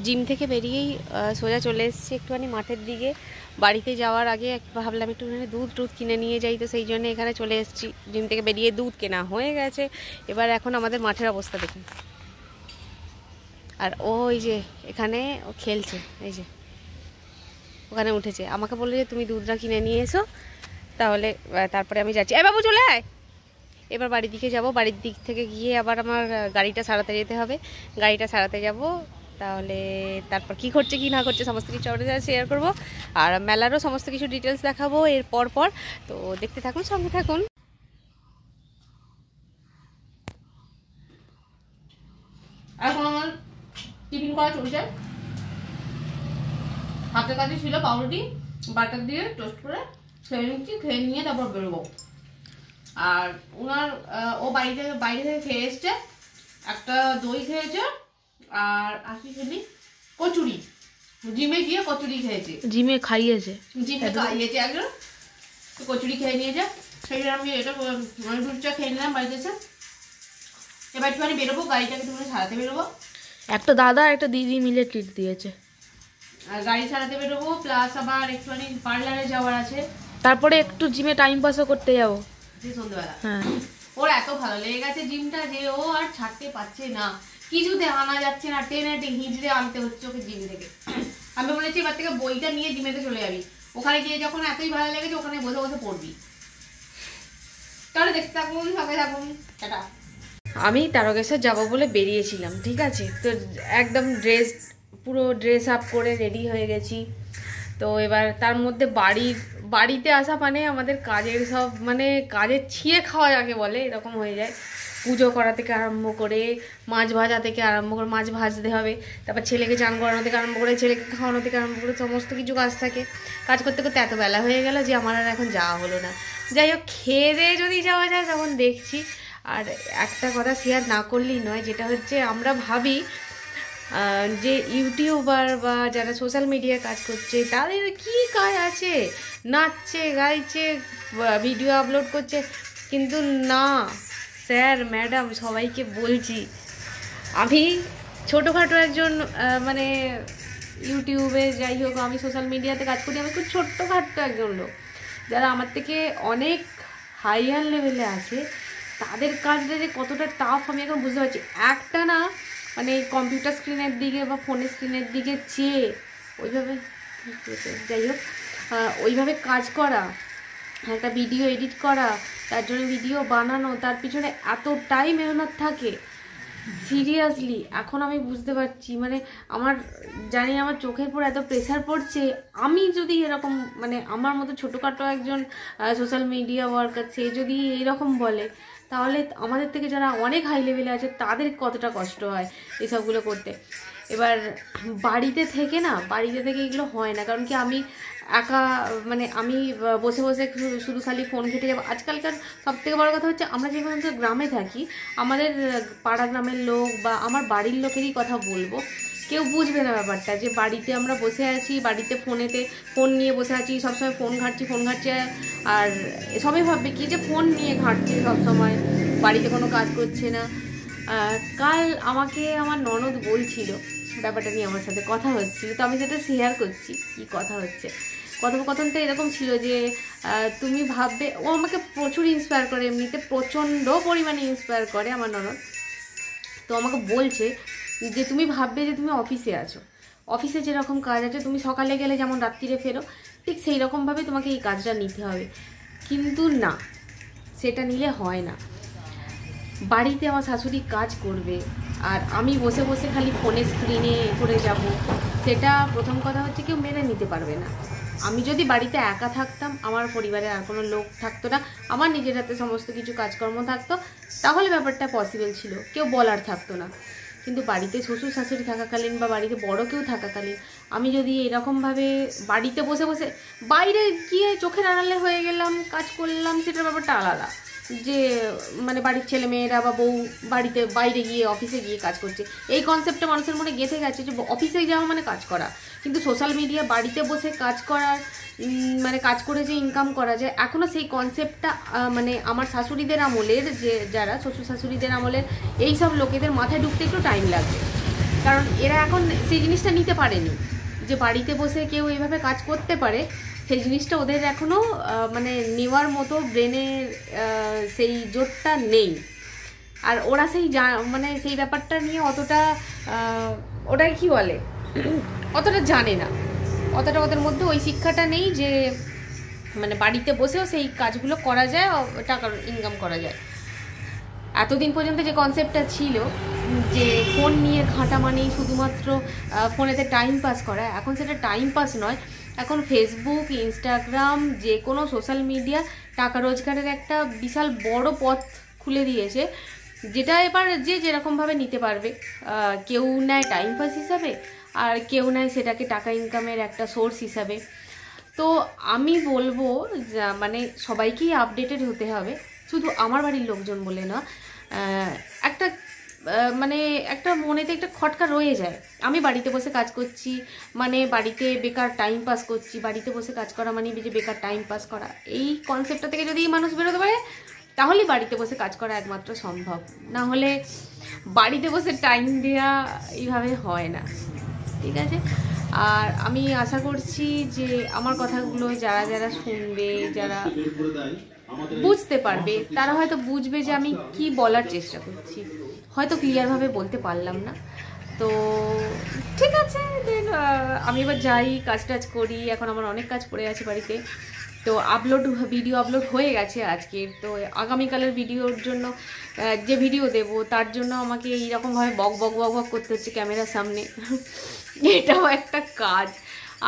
Gym থেকে বেরিয়েই সোজা চলে এসেছি একটুখানি মাঠের দিকে। বাড়িতে যাওয়ার আগে ভাবলাম একটুখানি দুধ কিনে নিয়ে যাই, তো সেই জন্য এখানে চলে এসেছি। জিম থেকে বেরিয়ে দুধ কেনা হয়ে গেছে, এবার এখন আমাদের মাঠের অবস্থা দেখুন। আর ওই যে এখানে ও খেলছে, এই যে ওখানে উঠেছে, আমাকে বললো যে তুমি দুধটা কিনে নিয়ে এসো, তাহলে তারপরে আমি যাচ্ছি। বাবু চলে আয়। এবার বাড়ির দিকে যাব, বাড়ির দিক থেকে গিয়ে আবার আমার গাড়িটা সারাতে যেতে হবে, গাড়িটা সারাতে যাব। তাহলে তারপর কি করছে কি না করছে সমস্ত কিছু আপনাদের শেয়ার করবো, আর মেলারও সমস্ত কিছু ডিটেলস দেখাবো এর পর। তো দেখতে থাকুন, সঙ্গে থাকুন। এখন আমার টিফিন করা চলছে, হাতের কাছে ছিল পাউরুটি বাটার দিয়ে টোস্ট করে খেয়ে নিচ্ছি, খেয়ে নিয়ে তারপর বেরোবো। আর ওনার ও বাইরে থেকে খেয়ে এসছে, একটা দই খেয়েছে আর আসি কচুরি, জিমে গিয়ে কচুরি খেয়েছে, জিমে খাইয়েছে একজন, কচুরি খেয়ে নিয়েছে। সেই জন্য আমি এটা দুধটা খেয়ে নিলাম বাড়িতে এসে। এবার একটুখানি বেরোবো, গাড়িটাকে একটুখানি সারাতে বেরোবো। একটা দাদা একটা দিদি মিলে ট্রিট দিয়েছে, আর গাড়ি সারাতে বেরোবো, প্লাস আবার একটুখানি পার্লারে যাওয়ার আছে, তারপরে একটু জিমে টাইম পাসও করতে যাবো সন্ধ্যেবেলা। হ্যাঁ, ওর এত ভালো লেগে গেছে জিমটা যে ও আর ছাড়তে পারছে না, কিছুতে আনা যাচ্ছে না, টেনে হিঁচড়ে আনতে হচ্ছে ওকে জিম থেকে। আমি বলেছি এবার থেকে বইটা নিয়ে জিমেতে চলে যাবি, ওখানে গিয়ে যখন এতই ভালো লেগেছে ওখানে বসে বসে পড়বি। তাহলে দেখতে থাকুন, সঙ্গে থাকুন, টাটা। আমি তারকেশ্বর যাবো বলে বেরিয়েছিলাম, ঠিক আছে, তো একদম পুরো ড্রেস আপ করে রেডি হয়ে গেছি। তো এবার তার মধ্যে বাড়িতে আসা মানে আমাদের কাজের সব মানে কাজের ছিঁড়ে খাওয়া যাকে বলে এরকম হয়ে যায়। পুজো করা থেকে আরম্ভ করে মাছ ভাজা থেকে আরম্ভ করে, মাছ ভাজতে হবে, তারপর ছেলেকে চান করানো থেকে আরম্ভ করে ছেলেকে খাওয়ানো থেকে আরম্ভ করে সমস্ত কিছু কাজ থাকে। কাজ করতে করতে এত বেলা হয়ে গেল যে আমার আর এখন যাওয়া হলো না। যাই হোক, খেয়ে দিয়ে যদি যাওয়া যায় তখন দেখছি। আর একটা কথা শেয়ার না করলেই নয়, যেটা হচ্ছে আমরা ভাবি যে ইউটিউবার বা যারা সোশ্যাল মিডিয়ায় কাজ করছে তাদের কি কাজ আছে, নাচছে গাইছে ভিডিও আপলোড করছে, কিন্তু না স্যার ম্যাডাম সবাইকে বলছি, আমি ছোটোখাটো একজন মানে ইউটিউবে যাই হোক, আমি সোশ্যাল মিডিয়াতে কাজ করি, আমি খুব ছোট্টখাট্টো একজন লোক। যারা আমার থেকে অনেক হাইয়ার লেভেলে আছে তাদের কাজটা যে কতটা টাফ আমি এখন বুঝতে পারছি। একটা না মানে কম্পিউটার স্ক্রিনের দিকে বা ফোনের স্ক্রিনের দিকে চেয়ে ওইভাবে, যাই হোক ওইভাবে কাজ করা, একটা ভিডিও এডিট করা, তার জন্য ভিডিও বানানো, তার পিছনে এতটাই মেহনত থাকে, সিরিয়াসলি এখন আমি বুঝতে পারছি। মানে জানি আমার চোখের পর এত প্রেশার পড়ছে, আমি যদি এরকম মানে আমার মতো ছোটোখাটো একজন সোশ্যাল মিডিয়া ওয়ার্কার সে যদি এইরকম বলে, তাহলে আমাদের থেকে যারা অনেক হাই লেভেলে আছে তাদের কতটা কষ্ট হয় এসবগুলো করতে। এবার বাড়িতে থেকে এগুলো হয় না, কারণ কি আমি একা মানে আমি বসে বসে শুধু খালি ফোন ঘেটে যাবো। আজকালকার সব থেকে বড়ো কথা হচ্ছে আমরা যে পর্যন্ত গ্রামে থাকি, আমাদের পাড়া গ্রামের লোক বা আমার বাড়ির লোকেরই কথা বলবো, কেউ বুঝবে না ব্যাপারটা যে বাড়িতে আমরা বসে আছি, বাড়িতে ফোন নিয়ে বসে আছি, সবসময় ফোন ঘাঁটছি, আর সবাই ভাববে কি যে ফোন নিয়ে ঘাঁটছি সবসময়, বাড়িতে কোনো কাজ করছে না। কাল আমাকে আমার ননদ বলছিল ব্যাপারটা নিয়ে, আমার সাথে কথা হচ্ছিল, তো আমি সেটা শেয়ার করছি কি কথা হচ্ছে। কথোপকথনটা এরকম ছিল যে তুমি ভাববে, ও আমাকে প্রচুর ইন্সপায়ার করে, এমনিতে প্রচণ্ড পরিমাণে ইন্সপায়ার করে আমার ননদ। তো আমাকে বলছে যে তুমি ভাববে যে তুমি অফিসে আছো, অফিসে যেরকম কাজ আছে, তুমি সকালে গেলে যেমন রাত্রিরে ফেরো, ঠিক সেই রকমভাবে তোমাকে এই কাজটা নিতে হবে। কিন্তু না, সেটা নিলে হয় না। বাড়িতে আমার শাশুড়ি কাজ করবে আর আমি বসে বসে খালি ফোনের স্ক্রিনে করে যাব, সেটা প্রথম কথা হচ্ছে কেউ মেনে নিতে পারবে না। আমি যদি বাড়িতে একা থাকতাম, আমার পরিবারে আর কোনো লোক থাকতো না, আমার নিজের হাতে সমস্ত কিছু কাজকর্ম থাকতো, তাহলে ব্যাপারটা পসিবল ছিল, কেউ বলার থাকতো না। কিন্তু বাড়িতে শ্বশুর শাশুড়ি থাকাকালীন বা বাড়িতে বড় কেউ থাকাকালীন আমি যদি এরকমভাবে বাড়িতে বসে বসে, বাইরে গিয়ে চোখের আড়ালে হয়ে গেলাম কাজ করলাম, সেটার ব্যাপারটা আলাদা। যে মানে বাড়ির ছেলে মেয়েরা বা বউ বাইরে গিয়ে অফিসে গিয়ে কাজ করছে, এই কনসেপ্টটা মানুষের মনে গেঁথে গেছে যে অফিসে যাওয়া মানে কাজ করা। কিন্তু সোশ্যাল মিডিয়া বাড়িতে বসে কাজ করার মানে কাজ করে যে ইনকাম করা যায়, এখনও সেই কনসেপ্টটা মানে আমার শাশুড়িদের আমলের, যে যারা শ্বশুর শাশুড়িদের আমলের এই সব লোকেদের মাথায় ঢুকতে একটু টাইম লাগবে। কারণ এরা এখন সেই জিনিসটা নিতে পারেনি, যে বাড়িতে বসে কেউ এইভাবে কাজ করতে পারে, সেই জিনিসটা ওদের এখনও মানে নেওয়ার মতো ব্রেনের সেই জোরটা নেই। আর ওরা সেই মানে সেই ব্যাপারটা নিয়ে অতটা ওটাই কি বলে অতটা জানে না, অতটা ওদের মধ্যে ওই শিক্ষাটা নেই যে মানে বাড়িতে বসেও সেই কাজগুলো করা যায়, টাকা ইনকাম করা যায়। এতদিন পর্যন্ত যে কনসেপ্টটা ছিল যে ফোন নিয়ে ঘাঁটা মানেই শুধুমাত্র ফোনেতে টাইম পাস করা, এখন সেটা টাইম পাস নয়, এখন ফেসবুক, ইনস্টাগ্রাম, যে কোনো সোশ্যাল মিডিয়া টাকা রোজগারের একটা বিশাল বড় পথ খুলে দিয়েছে, যেটা এবার যে যেরকমভাবে নিতে পারবে। কেউ নেয় টাইম পাস হিসাবে, আর কেউ নেয় সেটাকে টাকা ইনকামের একটা সোর্স হিসাবে। তো আমি বলবো মানে সবাইকেই আপডেটেড হতে হবে, শুধু আমার বাড়ির লোকজন বলে না। একটা মানে একটা মনেতে একটা খটকা রয়ে যায়, আমি বাড়িতে বসে কাজ করছি মানে বাড়িতে বেকার টাইম পাস করছি, বাড়িতে বসে কাজ করা মানে যে বেকার টাইম পাস করা। এই কনসেপ্টটা থেকে যদি মানুষ বেরোতে পারে তাহলেই বাড়িতে বসে কাজ করা একমাত্র সম্ভব, না হলে বাড়িতে বসে টাইম দেওয়া এইভাবে হয় না, ঠিক আছে? আর আমি আশা করছি যে আমার কথাগুলো যারা যারা শুনবে, যারা বুঝতে পারবে, তারা হয়তো বুঝবে যে আমি কি বলার চেষ্টা করছি। হয়তো ক্লিয়ারভাবে বলতে পারলাম না, তো ঠিক আছে, দেন আমি এবার যাই, কাজ টাজ করি। এখন আমার অনেক কাজ পড়ে আছে বাড়িতে, তো ভিডিও আপলোড হয়ে গেছে আজকের, তো আগামীকালের ভিডিওর জন্য যে ভিডিও দেব তার জন্য আমাকে এইরকমভাবে বক বক বক বক করতে হচ্ছে ক্যামেরার সামনে। এটাও একটা কাজ,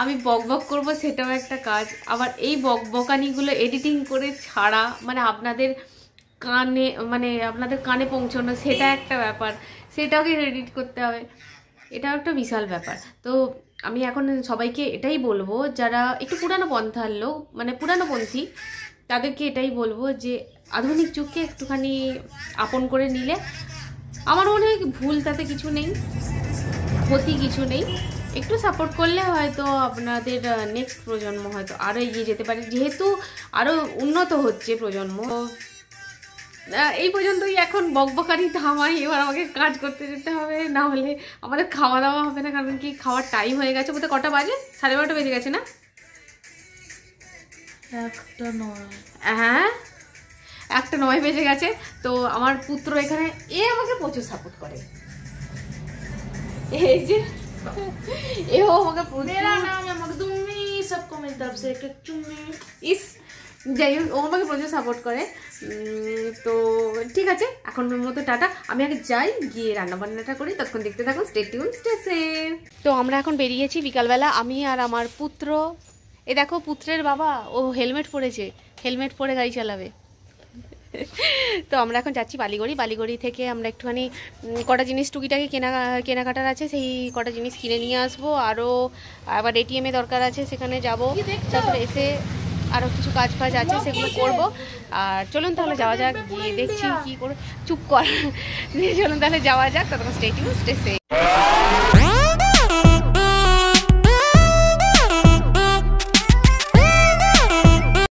আমি বক বক করবো সেটাও একটা কাজ। আবার এই বক বকানিগুলো এডিটিং করে ছাড়া মানে আপনাদের কানে পৌঁছানো, সেটা একটা ব্যাপার, সেটাকে এডিট করতে হবে, এটাও একটা বিশাল ব্যাপার। তো আমি এখন সবাইকে এটাই বলবো, যারা একটু পুরানো পন্থার লোক মানে পুরানোপন্থী, তাদেরকে এটাই বলবো যে আধুনিক যুগকে একটুখানি আপন করে নিলে আমার মনে হয় ভুল তাতে কিছু নেই, ক্ষতি কিছু নেই। একটু সাপোর্ট করলে হয়তো আপনাদের নেক্সট প্রজন্ম হয়তো আরও এগিয়ে যেতে পারে, যেহেতু আরও উন্নত হচ্ছে প্রজন্ম। এই পর্যন্তই, এখন বকবকানি থামাই, এবার আমাকে কাজ করতে যেতে হবে, না হলে আমাদের খাওয়া দাওয়া হবে না। কারণ কি খাওয়ার টাইম হয়ে গেছে, বোধহয় কটা বাজে, 12:30 বেজে গেছে না? 1:09। হ্যাঁ, 1:09 বেজে গেছে। তো আমার পুত্র এখানে আমাকে প্রচুর সাপোর্ট করে, এই যে এও আমাকে যাই হোক, ও আমাকে প্রচুর সাপোর্ট করে। তো ঠিক আছে, এখন মতো টাটা, আমি আগে যাই, গিয়ে রান্নাবান্নাটা করি, তখন দেখতে থাকুন, স্টে টিউন, স্টে সেফ। তো আমরা এখন বেরিয়েছি বিকালবেলা, আমি আর আমার পুত্র। এ দেখো পুত্রের বাবা, ও হেলমেট পরেছে, হেলমেট পরে গাড়ি চালাবে। তো আমরা এখন যাচ্ছি বালিগড়ি থেকে আমরা একটুখানি কটা জিনিস টুকিটাকি কেনাকাটার আছে, সেই কটা জিনিস কিনে নিয়ে আসবো। আরও আবার এটিএমে দরকার আছে, সেখানে যাব, তারপরে এসে আরও কিছু কাজ ফাজ আছে সেগুলো করব। আর চলুন তাহলে যাওয়া যাক, গিয়ে দেখছি কী করে, চুপ কর, চলুন তাহলে যাওয়া যাক, ততক্ষণ স্টে টিউন, স্টে সেফ।